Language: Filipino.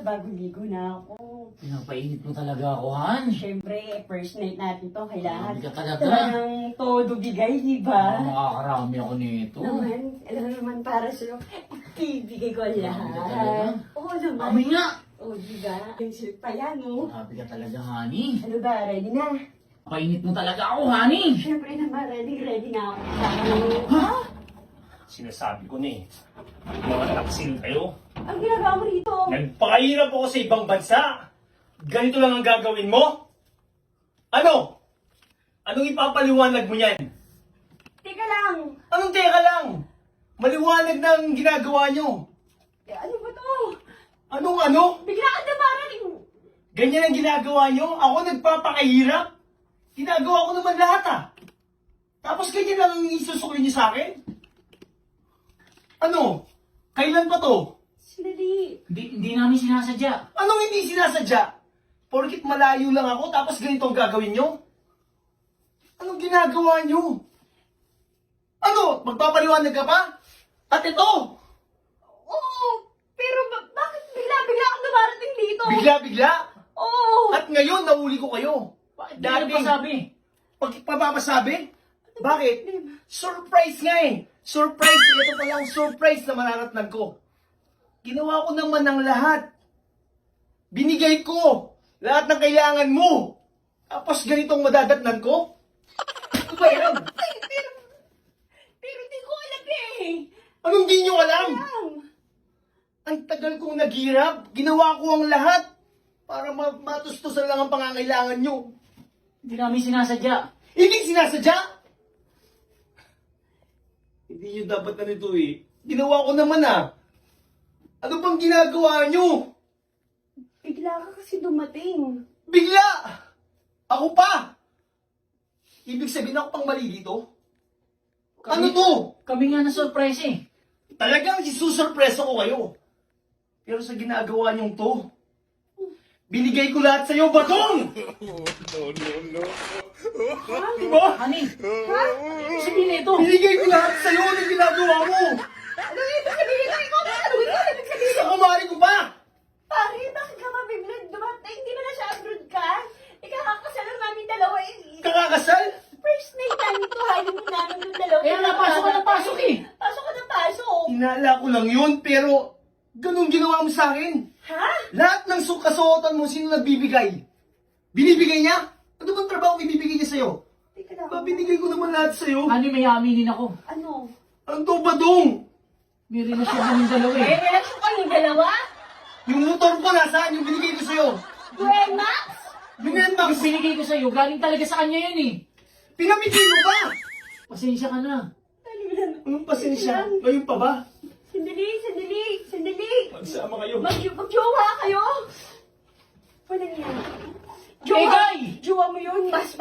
bagong ligo na ako. Pinapainit mo talaga ako, Han. Siyempre, first night natin to, kailangan Grabe ka talaga. talagang todo bigay, di ba? Makakarami ako nito. Naman, alam naman para sa'yo, ibigay ko ang Grabe ka talaga. lahat. Oo naman. Kami nga. Oo, di ba? Yung silip pa yan, oh. Grabe ka talaga, honey. Ano ba, ready na? Painit mo talaga ako, honey. Siyempre naman, ready na ako. Ha? Sinasabi ko na eh, mga taksil kayo. Ang ginagawa mo rito? Nagpakahirap ako sa ibang bansa. Ganito lang ang gagawin mo? Ano? Anong ipapaliwanag mo yan? Teka lang. Anong teka lang? Maliwanag na ang ginagawa nyo. Ano ba to? Anong ano? Bigla ka na parang... Ganyan ang ginagawa nyo? Ako nagpapakahirap? Ginagawa ko naman lahat ah. Tapos ganyan lang ang isusuklin nyo sa akin? Ano? Kailan pa to? Sandali. Hindi namin sinasadya. Anong hindi sinasadya? Porkit malayo lang ako tapos ganito ang gagawin nyo? Anong ginagawa nyo? Ano? Magpapaliwanag ka pa? At ito! Oo, pero bakit bigla-bigla kang dumarating dito? Bigla-bigla! Oo. At ngayon, nahuli ko kayo. Bakit di ka pasabi? Pagpapasabi? Bakit? Surprise nga eh! Surprise! Ito pa lang surprise na mararatnan ko. Ginawa ko naman ng lahat. Binigay ko lahat ng kailangan mo. Tapos ganitong madadatnan ko? Ano ba yan? Pero di ko alam eh. Anong di nyo alam? Alam. Ang tagal kong naghirap. Ginawa ko ang lahat para matustusan lang ang pangangailangan nyo. Hindi namin sinasadya. Hindi sinasadya! Hindi nyo dapat na nito eh. Ginawa ko naman ah. Ano bang ginagawa nyo? Bigla ka kasi dumating. Bigla! Ako pa! Ibig sabihin ako pang mali dito? Ano to? Kami nga na-surprise eh. Talagang isusurpreso ko kayo. Pero sa ginagawa nyong to, binigay ko lahat sa'yo, Batong! Diba? Honey, ha? Ano sabihin na ito? Binigay ko lahat sa'yo ng ginagawa mo! Ano ibig sabihin na ikaw? Ano ibig sabihin? Sa kumari ko pa! Pare, bakit ka mabigla dumating? Hindi ba na siya abroad ka? Ikakakasal lang namin dalawa eh. Kakakasal? First night namin to, honeymoon namin yung dalawa. Kaya nga, pasok ka ng pasok eh. Pasok ka ng pasok. Inala ko lang yun, pero ganun ginawa mo sa akin. Ha? Lahat ng kasuotan mo, sino nagbibigay? Binibigay niya? Ano bang trabaho ibibigay niya sa'yo? Teka lang. Binigay ko naman lahat sa'yo. Honey, may aminin ako. Ano? Ano to, Badong? May relasyon kaming dalawa Eh, eh. relasyon kayong dalawa? Yung motor ko nasaan? Yung binigay ko sa'yo? Grand Max? Binenmax! Yung binigay ko sa'yo, galing talaga sa kanya yun eh. Pinamigay mo ba? Pasensya ka na. Dali lang. Anong pasensya? Ngayon pa ba? Sandali. Magsama kayo. Mag-jowa kayo? Walang yan. Egay! Jowa mo yun, mas